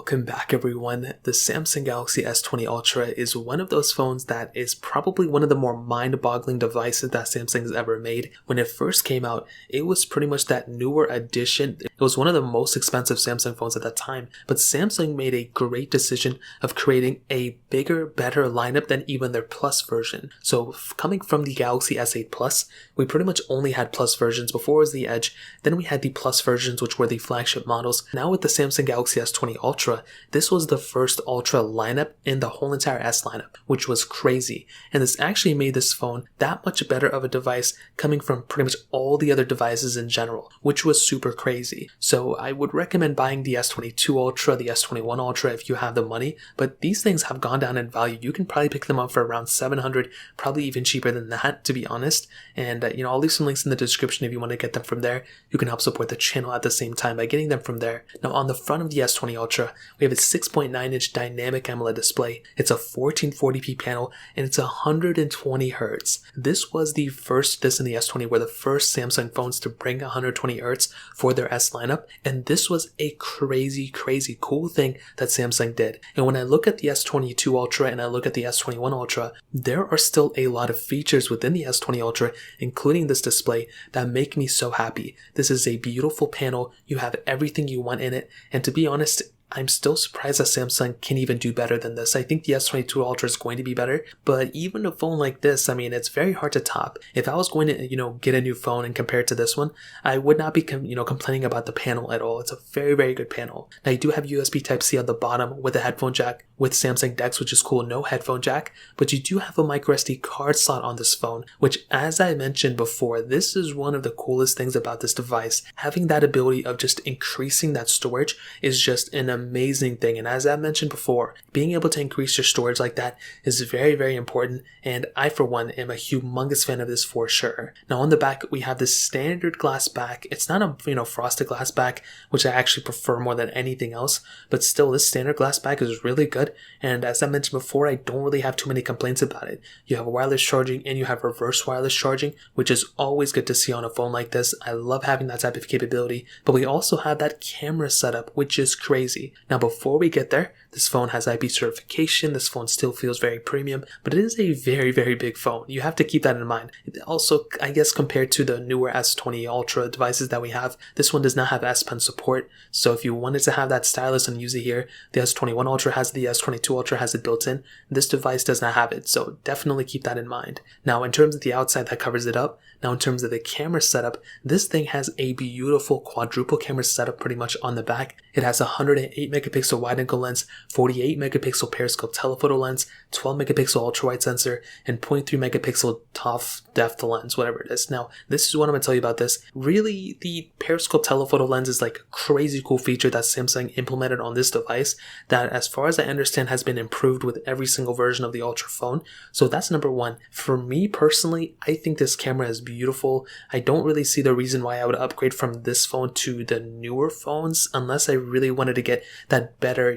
Welcome back everyone. The Samsung Galaxy S20 Ultra is one of those phones that is probably one of the more mind-boggling devices that Samsung has ever made. When it first came out, it was pretty much that newer edition. It was one of the most expensive Samsung phones at that time, but Samsung made a great decision of creating a bigger, better lineup than even their Plus version. So coming from the Galaxy S8 Plus, we pretty much only had Plus versions. Before it was the Edge, then we had the Plus versions, which were the flagship models. Now with the Samsung Galaxy S20 Ultra, this was the first Ultra lineup in the whole entire S lineup, which was crazy. And this actually made this phone that much better of a device coming from pretty much all the other devices in general, which was super crazy. So I would recommend buying the S22 Ultra, the S21 Ultra if you have the money, but these things have gone down in value. You can probably pick them up for around $700, probably even cheaper than that, to be honest. And I'll leave some links in the description if you want to get them from there. You can help support the channel at the same time by getting them from there. Now on the front of the S20 Ultra, we have a 6.9-inch dynamic AMOLED display. It's a 1440p panel and it's 120 Hz. This and the S20 were the first Samsung phones to bring 120 Hz for their S lineup, and this was a crazy cool thing that Samsung did. And when I look at the S22 Ultra and I look at the S21 Ultra, there are still a lot of features within the S20 Ultra, including this display, that make me so happy. This is a beautiful panel. You have everything you want in it, and to be honest, I'm still surprised that Samsung can even do better than this. I think the S22 Ultra is going to be better, but even a phone like this, it's very hard to top. If I was going to, get a new phone and compare it to this one, I would not be, complaining about the panel at all. It's a very good panel. Now you do have USB Type-C on the bottom with a headphone jack with Samsung DeX, which is cool, no headphone jack, but you do have a microSD card slot on this phone, which, as I mentioned before, this is one of the coolest things about this device. Having that ability of just increasing that storage is just an amazing thing. And as I mentioned before, being able to increase your storage like that is very important, and I for one am a humongous fan of this for sure. Now on the back we have this standard glass back. It's not a frosted glass back, which I actually prefer more than anything else, but still this standard glass back is really good, and as I mentioned before, I don't really have too many complaints about it. You have wireless charging and you have reverse wireless charging, which is always good to see on a phone like this. I love having that type of capability, but we also have that camera setup, which is crazy. Now before we get there, this phone has IP certification. This phone still feels very premium, but it is a very big phone. You have to keep that in mind. Also, I guess compared to the newer S20 Ultra devices that we have, this one does not have S Pen support. So if you wanted to have that stylus and use it here, the S21 Ultra has it, the S22 Ultra has it built in. This device does not have it, so definitely keep that in mind. Now in terms of the outside, that covers it up. Now in terms of the camera setup, this thing has a beautiful quadruple camera setup pretty much on the back. It has a 108 megapixel wide-angle lens, 48 megapixel periscope telephoto lens, 12 megapixel ultra-wide sensor, and 0.3 megapixel TOF depth lens, whatever it is. Now, this is what I'm going to tell you about this. Really, the periscope telephoto lens is like a crazy cool feature that Samsung implemented on this device that, as far as I understand, has been improved with every single version of the Ultra phone. So that's number one. For me personally, I think this camera is beautiful. I don't really see the reason why I would upgrade from this phone to the newer phones unless I really wanted to get that better,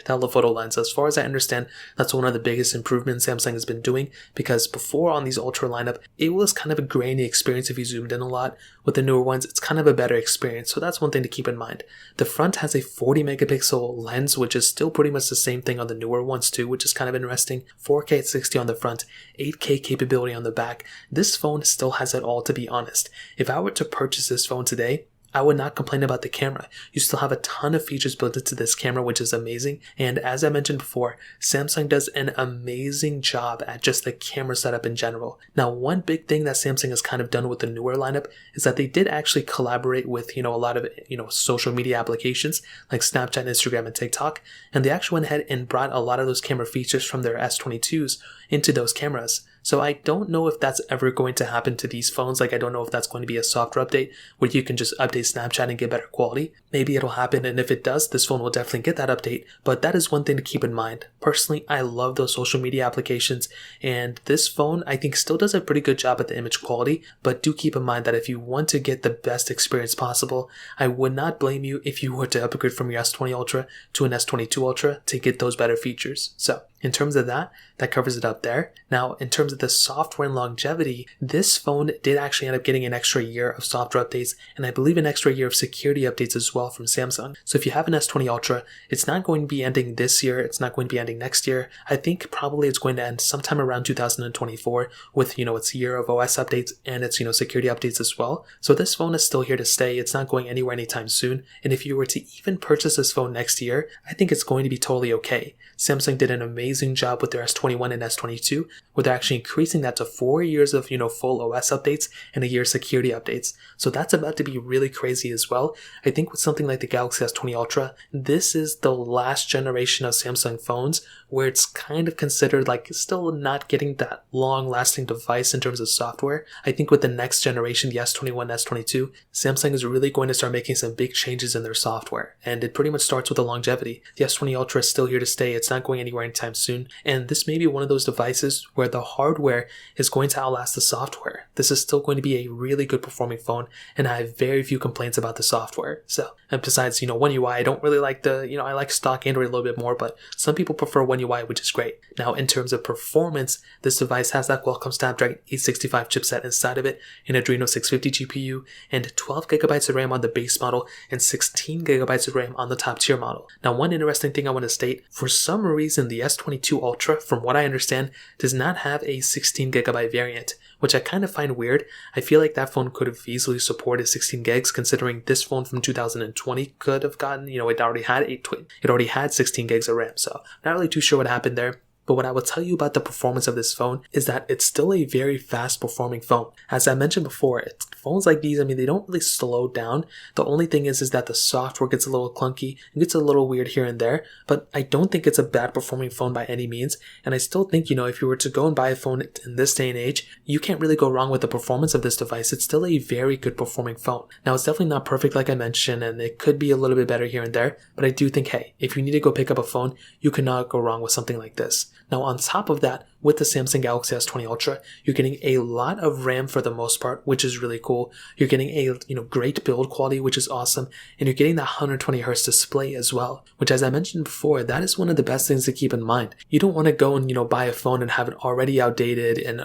telephoto lens. As far as I understand, that's one of the biggest improvements Samsung has been doing, because before on these Ultra lineup, it was kind of a grainy experience if you zoomed in a lot. With the newer ones, it's kind of a better experience. So that's one thing to keep in mind. The front has a 40 megapixel lens, which is still pretty much the same thing on the newer ones too, which is kind of interesting. 4K at 60 on the front, 8K capability on the back. This phone still has it all, to be honest. If I were to purchase this phone today, I would not complain about the camera. You still have a ton of features built into this camera, which is amazing. And as I mentioned before, Samsung does an amazing job at just the camera setup in general. Now, one big thing that Samsung has kind of done with the newer lineup is that they did actually collaborate with, a lot of, social media applications like Snapchat, Instagram, and TikTok. And they actually went ahead and brought a lot of those camera features from their S22s into those cameras. So I don't know if that's ever going to happen to these phones. I don't know if that's going to be a software update where you can just update Snapchat and get better quality. Maybe it'll happen, and if it does, this phone will definitely get that update. But that is one thing to keep in mind. Personally, I love those social media applications, and this phone I think still does a pretty good job at the image quality. But do keep in mind that if you want to get the best experience possible, I would not blame you if you were to upgrade from your S20 Ultra to an S22 Ultra to get those better features. So in terms of that covers it up there. Now, in terms of the software and longevity, this phone did actually end up getting an extra year of software updates, and I believe an extra year of security updates as well from Samsung. So if you have an S20 Ultra, it's not going to be ending this year, it's not going to be ending next year. I think probably it's going to end sometime around 2024 with, its year of OS updates and its, security updates as well. So this phone is still here to stay. It's not going anywhere anytime soon. And if you were to even purchase this phone next year, I think it's going to be totally okay. Samsung did an amazing job with their S21 and S22, where they're actually increasing that to 4 years of, full OS updates and a year of security updates. So that's about to be really crazy as well. I think with something like the Galaxy S20 Ultra, this is the last generation of Samsung phones where it's kind of considered like still not getting that long-lasting device in terms of software. I think with the next generation, the S21, S22, Samsung is really going to start making some big changes in their software. And it pretty much starts with the longevity. The S20 Ultra is still here to stay. It's not going anywhere anytime soon. And this may be one of those devices where the hardware is going to outlast the software. This is still going to be a really good performing phone, and I have very few complaints about the software. So, and besides, One UI, I don't really like I like stock Android a little bit more, but some people prefer One UI, which is great. Now, in terms of performance, this device has that Qualcomm Snapdragon 865 chipset inside of it, an Adreno 650 GPU, and 12 gigabytes of RAM on the base model, and 16 gigabytes of RAM on the top tier model. Now, one interesting thing I want to state, for some reason, the S22 Ultra, from what I understand, does not have a 16 gigabyte variant, which I kind of find weird. I feel like that phone could have easily supported 16 gigs, considering this phone from 2020 could have gotten, it already had 16 gigs of RAM. So not really too sure what happened there. But what I will tell you about the performance of this phone is that it's still a very fast performing phone. As I mentioned before, phones like these, they don't really slow down. The only thing is that the software gets a little clunky, it gets a little weird here and there, but I don't think it's a bad performing phone by any means. And I still think, if you were to go and buy a phone in this day and age, you can't really go wrong with the performance of this device. It's still a very good performing phone. Now, it's definitely not perfect like I mentioned, and it could be a little bit better here and there, but I do think, hey, if you need to go pick up a phone, you cannot go wrong with something like this. Now, on top of that, with the Samsung Galaxy S20 Ultra, you're getting a lot of RAM for the most part, which is really cool. You're getting a great build quality, which is awesome, and you're getting that 120Hz display as well, which, as I mentioned before, that is one of the best things to keep in mind. You don't want to go and buy a phone and have it already outdated and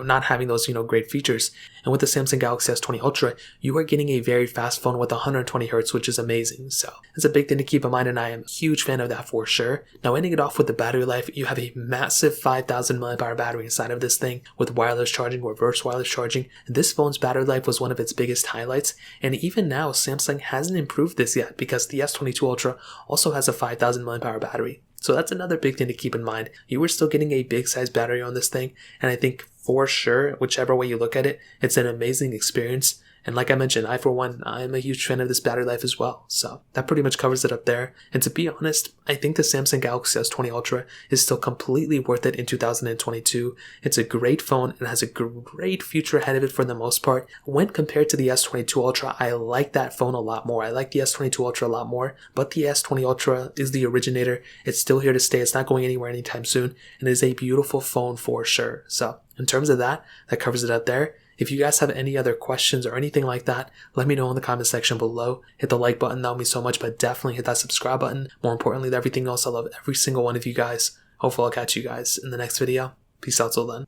not having those great features. And with the Samsung Galaxy S20 Ultra, you are getting a very fast phone with 120Hz, which is amazing. So it's a big thing to keep in mind, and I am a huge fan of that for sure. Now, ending it off with the battery life, you have a massive 5,000 mAh battery inside of this thing with wireless charging, reverse wireless charging. And this phone's battery life was one of its biggest highlights, and even now Samsung hasn't improved this yet because the S22 Ultra also has a 5,000 mAh battery. So that's another big thing to keep in mind. You were still getting a big size battery on this thing, and I think for sure, whichever way you look at it, it's an amazing experience. And like I mentioned, I for one, I'm a huge fan of this battery life as well. So that pretty much covers it up there. And to be honest, I think the Samsung Galaxy S20 Ultra is still completely worth it in 2022. It's a great phone and has a great future ahead of it for the most part. When compared to the S22 Ultra, I like that phone a lot more. I like the S22 Ultra a lot more, but the S20 Ultra is the originator. It's still here to stay. It's not going anywhere anytime soon, and it is a beautiful phone for sure. So in terms of that covers it up there. If you guys have any other questions or anything like that, let me know in the comment section below. Hit the like button, that would mean so much, but definitely hit that subscribe button. More importantly than everything else, I love every single one of you guys. Hopefully I'll catch you guys in the next video. Peace out till then.